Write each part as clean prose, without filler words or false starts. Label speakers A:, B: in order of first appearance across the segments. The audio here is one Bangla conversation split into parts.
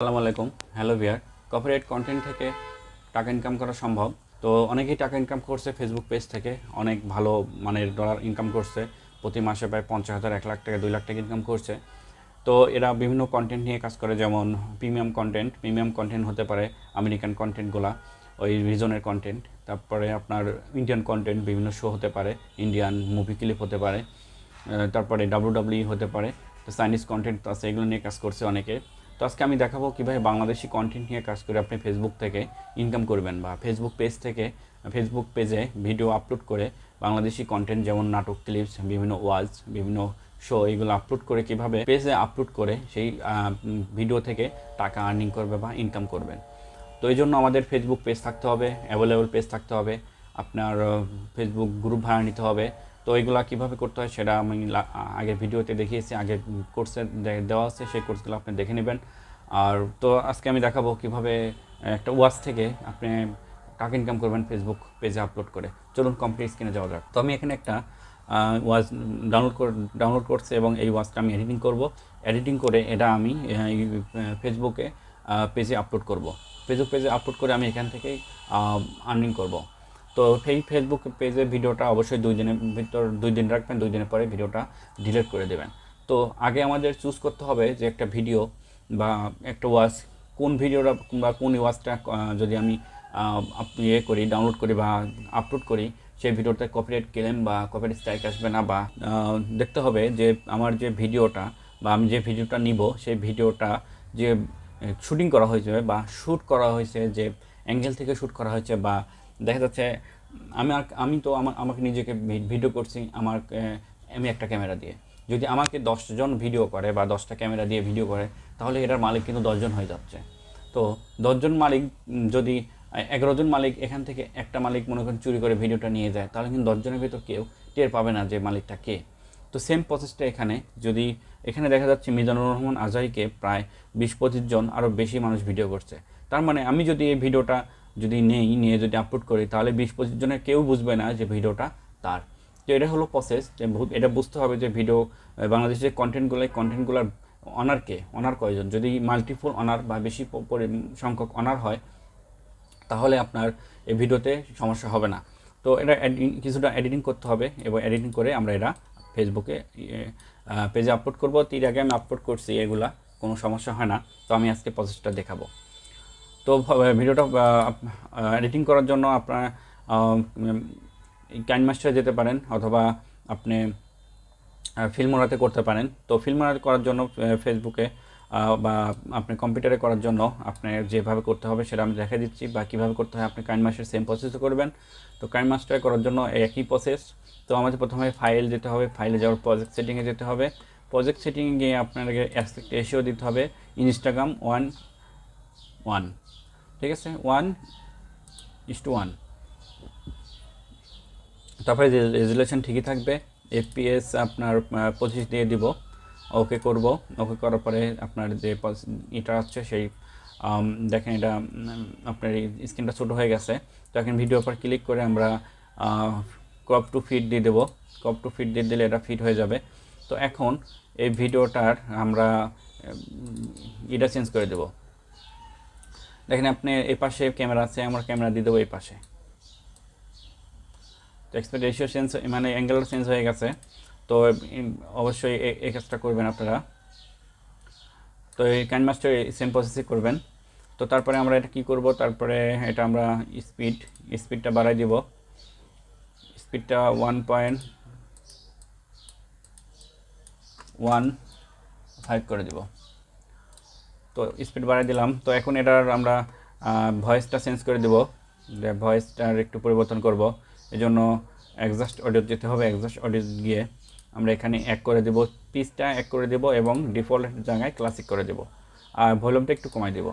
A: আসসালামু আলাইকুম। হ্যালো ভিয়ার। কপিরাইট কন্টেন্ট থেকে টাকা ইনকাম করা সম্ভব। তো অনেকেই টাকা ইনকাম করছে ফেসবুক পেজ থেকে, অনেক ভালো মানের ডলার ইনকাম করছে। প্রতি মাসে প্রায় 50,000, 1 লাখ টাকা, 2 লাখ টাকা ইনকাম করছে। তো এরা বিভিন্ন কন্টেন্ট নিয়ে কাজ করে, যেমন প্রিমিয়াম কন্টেন্ট হতে পারে আমেরিকান কন্টেন্টগুলা, ওই রিজনের কন্টেন্ট। তারপরে আপনার ইন্ডিয়ান কন্টেন্ট, বিভিন্ন শো হতে পারে, ইন্ডিয়ান মুভি ক্লিপ হতে পারে, তারপরে ডাব্লিউডাব্লিউ হতে পারে। তো চাইনিজ কন্টেন্ট আছে, এগুলো নিয়ে কাজ করছে অনেকে। তো আজকে আমি দেখাবো কীভাবে বাংলাদেশি কন্টেন্ট নিয়ে কাজ করে আপনি ফেসবুক থেকে ইনকাম করবেন, বা ফেসবুক পেজে ভিডিও আপলোড করে বাংলাদেশি কন্টেন্ট যেমন নাটক ক্লিপস, বিভিন্ন ওয়াজ, বিভিন্ন শো, এগুলো আপলোড করে কীভাবে পেজে আপলোড করে সেই ভিডিও থেকে টাকা আর্নিং করবে বা ইনকাম করবেন। তো এই জন্য আমাদের ফেসবুক পেজ থাকতে হবে, অ্যাভেলেবল পেজ থাকতে হবে, আপনার ফেসবুক গ্রুপ ভাড়া নিতে হবে। তো এইগুলো কীভাবে করতে হয় সেটা আমি আগের ভিডিওতে দেখিয়েছি, আগের কোর্সে দেওয়া আছে, সেই কোর্সগুলো আপনি দেখে নেবেন। আর তো আজকে আমি দেখাবো কীভাবে একটা ওয়াচ থেকে আপনি টাকা ইনকাম করবেন ফেসবুক পেজে আপলোড করে। চলুন কমপ্লিট স্ক্রিনে যাওয়া যাক। তো আমি এখানে একটা ওয়াচ ডাউনলোড করছি এবং এই ওয়াচটা আমি এডিটিং করে এটা আমি ফেসবুকে পেজে আপলোড করব। ফেসবুক পেজে আপলোড করে আমি এখান থেকেই আর্নিং করব। তো সেই ফেসবুক পেজে ভিডিওটা অবশ্যই 2 দিনের ভিতর 2 দিন রাখবেন, 2 দিনের পরে ভিডিওটা ডিলিট করে দেবেন। তো আগে আমাদের চুজ করতে হবে যে একটা ভিডিও বা একটা ওয়াচ, কোন ভিডিওটা বা কোন ওয়াচটা যদি আমি ডাউনলোড করি বা আপলোড করি, সেই ভিডিওতে কপিরাইট ক্লেম বা কপিরাইট স্ট্রাইক আসবে না। বা দেখতে হবে যে আমার যে ভিডিওটা বা আমি যে ভিডিওটা নিব, সেই ভিডিওটা যে শুটিং করা হয়েছে বা শ্যুট করা হয়েছে, যে অ্যাঙ্গেল থেকে শ্যুট করা হয়েছে, বা দেখা যাচ্ছে আমি তো আমাকে নিজেকে ভিডিও করছি আমি একটা ক্যামেরা দিয়ে। যদি আমাকে 10 জন ভিডিও করে বা 10টা ক্যামেরা দিয়ে ভিডিও করে, তাহলে এটার মালিক কিন্তু 10 জন হয়ে যাচ্ছে। তো 10 জন মালিক, যদি 11 জন মালিক এখান থেকে একটা মালিক মনে করেন চুরি করে ভিডিওটা নিয়ে যায়, তাহলে কিন্তু 10 জনের ভিতর কেউ টের পাবে না যে মালিকটা কে। তো সেম প্রসেসটা যদি এখানে দেখা যাচ্ছে মিজানুর রহমান আজহারিকে প্রায় 20-25 জন আরও বেশি মানুষ ভিডিও করছে। তার মানে আমি যদি এই ভিডিওটা নিয়ে যদি আপলোড করি, তাহলে 20-25 জনের কেউ বুঝবে না যে ভিডিওটা তার। তো এটা হলো প্রসেস, যে এটা বুঝতে হবে যে বাংলাদেশের যে কন্টেন্টগুলোর অনার কয়জন। যদি মাল্টিপল অনার বা বেশি সংখ্যক অনার হয়, তাহলে আপনার এই ভিডিওতে সমস্যা হবে না। তো এটা কিছুটা এডিটিং করতে হবে, এবং এডিটিং করে আমরা এটা ফেসবুকে পেজে আপলোড করব। এর আগে আমি আপলোড করছি, এগুলা কোনো সমস্যা হয় না। তো আমি আজকে প্রসেসটা দেখাবো। তো ভিডিওটা এডিটিং করার জন্য আপনারা কাইনমাস্টারে যেতে পারেন, অথবা আপনি ফিল্মোরাতে করতে পারেন। তো ফিল্মোরাতে করার জন্য ফেসবুকে বা আপনি কম্পিউটারে করার জন্য আপনি যেভাবে করতে হবে সেটা আমি দেখা দিচ্ছি, বা কীভাবে করতে হয় আপনি কাইনমাস্টার সেম প্রসেসও করবেন। তো কাইনমাস্টারে করার জন্য একই প্রসেস। তো আমাদের প্রথমে ফাইল যেতে হবে, ফাইলে যাওয়ার প্রজেক্ট সেটিংয়ে যেতে হবে। প্রজেক্ট সেটিংয়ে গিয়ে আপনাকে অ্যাসপেক্ট রেশিও দিতে হবে ইনস্টাগ্রাম 1:1, ঠিক আছে, 1:1। তারপরে রেজুলেশন ঠিকই থাকবে। এফপিএস আপনার 25 দিয়ে দিব, ওকে করব। ওকে করার পরে আপনার যে এটা হচ্ছে সেই দেখেন, এটা আপনার স্ক্রিনটা ছোটো হয়ে গেছে। তো এখন ভিডিওর পর ক্লিক করে আমরা ক্রপ টু ফিট দিয়ে দেবো। ক্রপ টু ফিট দিয়ে দিলে এটা ফিট হয়ে যাবে। তো এখন এই ভিডিওটার আমরা এটা চেঞ্জ করে দেবো। দেখেন আপনি এই পাশে ক্যামেরা আছে, আমরা ক্যামেরা দিয়ে দেবো এই পাশে। তো এক্সপেক্ট রেশিও চেঞ্জ, মানে অ্যাঙ্গেলটা চেঞ্জ হয়ে গেছে। তো অবশ্যই এই কাজটা করবেন আপনারা। তো এই কাইনমাস্টার সেম প্রসেসই করবেন। তো তারপরে আমরা এটা কি করব, তারপরে এটা আমরা স্পিডটা বাড়াই দিব। স্পিডটা 1.15 করে দিব। তো স্পিড বাড়াই দিলাম। তো এখন এটার আমরা ভয়েসটা চেঞ্জ করে দেব, ভয়েসটার একটু পরিবর্তন করব। এই জন্য অ্যাডজাস্ট অডিও যেতে হবে। অ্যাডজাস্ট অডিও গিয়ে আমরা এখানে এক করে দেব, পিচটা এক করে দেব, এবং ডিফল্ট জায়গায় ক্লাসিক করে দেব, আর ভলিউমটা একটু কমাই দেব।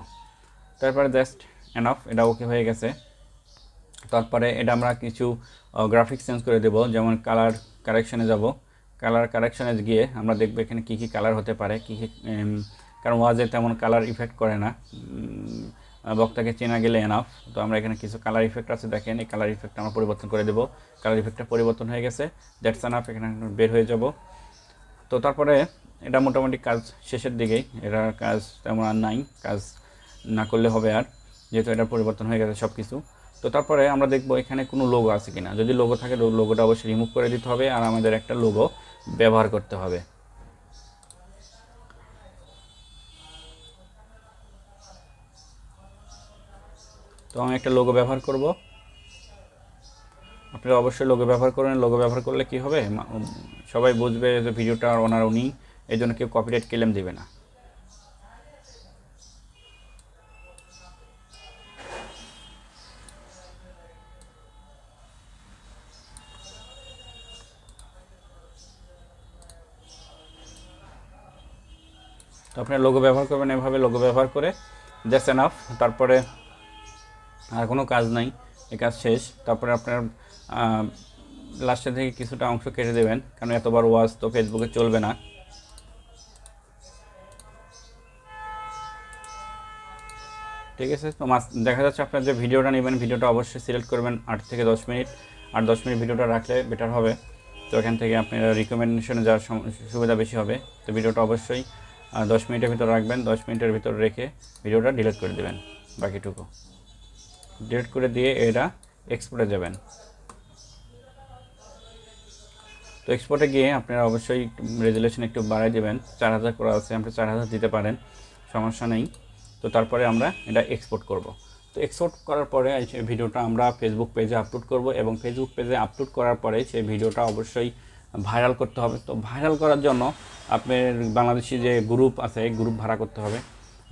A: তারপরে জাস্ট এনাফ, এটা ওকে হয়ে গেছে। তারপরে এটা আমরা কিছু গ্রাফিক্স চেঞ্জ করে দেব, যেমন কালার কারেকশনে যাব। কালার কারেকশনে গিয়ে আমরা দেখব এখানে কী কী কালার হতে পারে, কারণ ওয়াজে তেমন কালার ইফেক্ট করে না, বক্তাকে চেনা গেলে এনাফ। তো আমরা এখানে কিছু কালার ইফেক্ট আছে, দেখেন এই কালার ইফেক্টটা আমরা পরিবর্তন করে দেবো। কালার ইফেক্টটা পরিবর্তন হয়ে গেছে, দ্যাটস এনাফ, এখানে বের হয়ে যাব। তো তারপরে এটা মোটামুটি কাজ শেষের দিকেই, এটা কাজ তেমন আর নাই, কাজ না করলে হবে আর, যেহেতু এটা পরিবর্তন হয়ে গেছে সব কিছু। তো তারপরে আমরা দেখব এখানে কোনো লোগো আছে কিনা, যদি লোগো থাকে লোগোটা অবশ্যই রিমুভ করে দিতে হবে, আর আমাদের একটা লোগো ব্যবহার করতে হবে। তো আমি একটা লোগো ব্যবহার করব, আপনারা অবশ্যই লোগো ব্যবহার করবেন। লোগো ব্যবহার করলে কি হবে, সবাই বুঝবে যে ভিডিওটা ওনার উনি, এই জন্য কেউ কপিরাইট ক্লেম দেবে না। তো আপনার লোগো ব্যবহার করবেন এভাবে, লোগো ব্যবহার করে জাস্ট এনাফ। তারপরে আর কোনো কাজ নাই, এই কাজ শেষ। তারপরে আপনার লাস্টের থেকে কিছুটা অংশ কেটে দেবেন, কারণ এতবার ওয়াচ তো ফেসবুকে চলবে না। ঠিক আছে, তো দেখা যাচ্ছে আপনার যে ভিডিওটা নেবেন, ভিডিওটা অবশ্যই সিলেক্ট করবেন 8 থেকে 10 মিনিট, আর 10 মিনিট ভিডিওটা রাখলে বেটার হবে। তো এখান থেকে আপনার রিকমেন্ডেশনে যাওয়ার সুবিধা বেশি হবে। তো ভিডিওটা অবশ্যই 10 মিনিটের ভিতর রাখবেন, 10 মিনিটের ভিতর রেখে ভিডিওটা ডিলিট করে দেবেন, বাকিটুকু ডিলিট করে দিয়ে এটা এক্সপোর্টে যাবেন। তো এক্সপোর্টে গিয়ে আপনারা অবশ্যই রেজুলেশন একটু বাড়াই দেবেন, 4000 করা আছে, আপনি 4000 দিতে পারেন, সমস্যা নেই। তো তারপরে আমরা এটা এক্সপোর্ট করব। তো এক্সপোর্ট করার পরে সেই ভিডিওটা আমরা ফেসবুক পেজে আপলোড করব, এবং ফেসবুক পেজে আপলোড করার পরে সেই ভিডিওটা অবশ্যই ভাইরাল করতে হবে। তো ভাইরাল করার জন্য আপনার বাংলাদেশি যে গ্রুপ আছে, গ্রুপ ভাড়া করতে হবে।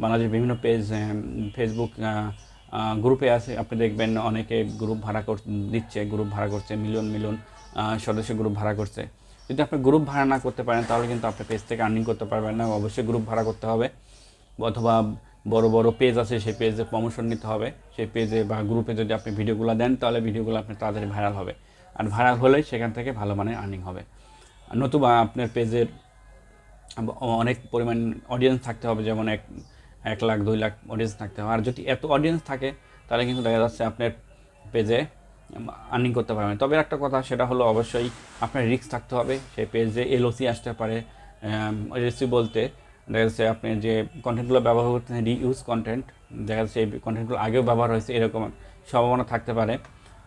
A: বাংলাদেশের বিভিন্ন পেজ ফেসবুক গ্রুপে আছে, আপনি দেখবেন অনেকে গ্রুপ ভাড়া দিচ্ছে, গ্রুপ ভাড়া করছে, মিলিয়ন মিলিয়ন সদস্য গ্রুপ ভাড়া করছে। যদি আপনি গ্রুপ ভাড়া না করতে পারেন তাহলে কিন্তু আপনি পেজ থেকে আর্নিং করতে পারবেন না, অবশ্যই গ্রুপ ভাড়া করতে হবে। অথবা বড় বড় পেজ আছে, সেই পেজে প্রমোশন নিতে হবে, সেই পেজে বা গ্রুপে যদি আপনি ভিডিওগুলো দেন তাহলে ভিডিওগুলো আপনার তাড়াতাড়ি ভাইরাল হবে, আর ভাইরাল হলেই সেখান থেকে ভালো মানের আর্নিং হবে। নতুবা আপনার পেজের অনেক পরিমাণ অডিয়েন্স থাকতে হবে, যেমন 1 লাখ 2 লাখ অডিয়েন্স থাকতে হবে। আর যদি এত অডিয়েন্স থাকে তাহলে কিন্তু দেখা যাচ্ছে আপনার পেজে আর্নিং করতে পারবেন। তবে একটা কথা, সেটা হলো অবশ্যই আপনার রিস্ক থাকতে হবে। সেই পেজে এলওসি আসতে পারে। এলওসি বলতে দেখা যাচ্ছে আপনি যে কন্টেন্টগুলো ব্যবহার করতেছেন রিইউজ কন্টেন্ট, দেখা যাচ্ছে এই কন্টেন্টগুলো আগেও ব্যবহার হয়েছে, এরকম সম্ভাবনা থাকতে পারে,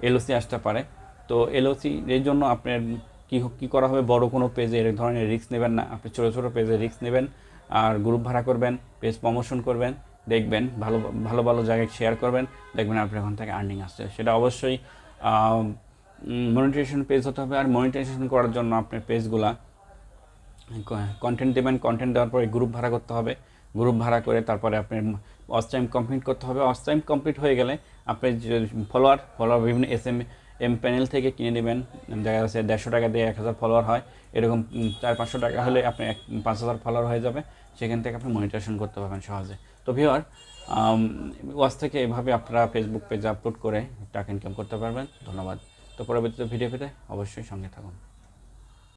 A: এলওসি আসতে পারে। তো এলওসি এর জন্য আপনার কী করা হবে, বড় কোনো পেজে এর ধরনের রিস্ক নেবেন না, আপনি ছোটো ছোটো পেজে রিস্ক নেবেন, আর গ্রুপ ভাড়া করবেন, পেজ প্রমোশন করবেন, দেখবেন ভালো ভালো ভালো জায়গায় শেয়ার করবেন, দেখবেন আপনার ওখান থেকে আর্নিং আসছে। সেটা অবশ্যই মনিটাইজেশন পেজ হতে হবে। আর মনিটাইজেশন করার জন্য আপনার পেজগুলা কন্টেন্ট দেবেন, কন্টেন্ট দেওয়ার পরে গ্রুপ ভাড়া করতে হবে, গ্রুপ ভাড়া করে তারপরে আপনার ওয়াচ টাইম কমপ্লিট করতে হবে। ওয়াচ টাইম কমপ্লিট হয়ে গেলে আপনি ফলোয়ার বিভিন্ন এম প্যানেল থেকে কিনে নেবেন, দেখা যাচ্ছে 150 টাকা দিয়ে 1000 ফলোয়ার হয়, এরকম 400-500 টাকা হলে আপনি 5000 ফলোয়ার হয়ে যাবে, সেখান থেকে আপনি মনিটাইজেশন করতে পারবেন সহজে। তো ভিউয়ার, ওয়াচ থেকে এভাবে আপনারা ফেসবুক পেজে আপলোড করে টাকা ইনকাম করতে পারবেন। ধন্যবাদ। তো পরবর্তীতে ভিডিও পেতে অবশ্যই সঙ্গে থাকুন।